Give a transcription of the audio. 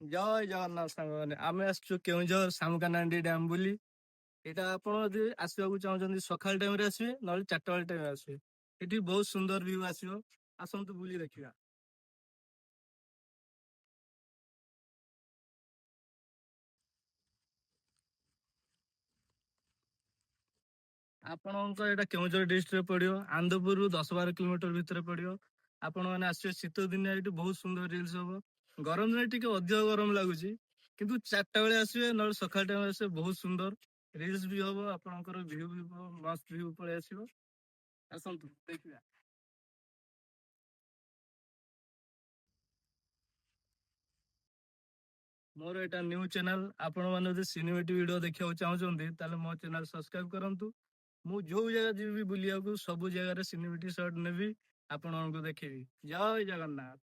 ଜୟ ଜଗନ୍ନାଥ ସାଙ୍ଗମାନେ, ଆମେ ଆସିଛୁ କେଉଁଝର ସାମକାନାଣ୍ଡି ଡ୍ୟାମ ବୋଲି। ଏଇଟା ଆପଣ ଯଦି ଆସିବାକୁ ଚାହୁଁଛନ୍ତି ସକାଳ ଟାଇମ ରେ ଆସିବେ, ନହେଲେ 4ଟା ବେଳ ଟାଇମ ଆସିବେ। ଏଠି ବହୁତ ସୁନ୍ଦର ଭିଉ ଆସିବ, ଆସନ୍ତୁ ବୁଲି ଦେଖିବା। ଆପଣଙ୍କ ଏଇଟା କେଉଁଝର ଡିଷ୍ଟ୍ରିକ୍ଟରେ ପଡିବ, ଆନ୍ଦପୁରରୁ 10-12 କିଲୋମିଟର ଭିତରେ ପଡିବ। ଆପଣ ମାନେ ଆସିବେ ଶୀତ ଦିନିଆ, ଏଇଠି ବହୁତ ସୁନ୍ଦର ରିଲ୍ସ ହବ। ଗରମ ଦିନେ ଟିକେ ଅଧିକ ଗରମ ଲାଗୁଛି, କିନ୍ତୁ 4ଟା ବେଳେ ଆସିବେ ନହେଲେ ସକାଳ ଟାଇମ ଆସିବେ, ବହୁତ ସୁନ୍ଦର ରିଲ୍ସ ବି ହବ। ଆପଣଙ୍କର ଭିଉ ବି ମସ୍ତ ଭିଉ ପଳେଇ ଆସିବ। ଆସନ୍ତୁ ଦେଖିବା। ମୋର ଏଇଟା ନ୍ୟୁ ଚ୍ୟାନେଲ। ଆପଣ ମାନେ ଯଦି ସିନେମାଟିକ ଭିଡିଓ ଦେଖିବାକୁ ଚାହୁଁଛନ୍ତି ତାହେଲେ ମୋ ଚ୍ୟାନେଲ ସବସ୍କ୍ରାଇବ କରନ୍ତୁ। ମୁଁ ଯୋଉ ଜାଗା ଯିବି ବୁଲିବାକୁ, ସବୁ ଜାଗାରେ ସିନେମାଟିକ ସର୍ଟ ନେବି, ଆପଣମାନଙ୍କୁ ଦେଖେଇବି। ଜୟ ଜଗନ୍ନାଥ।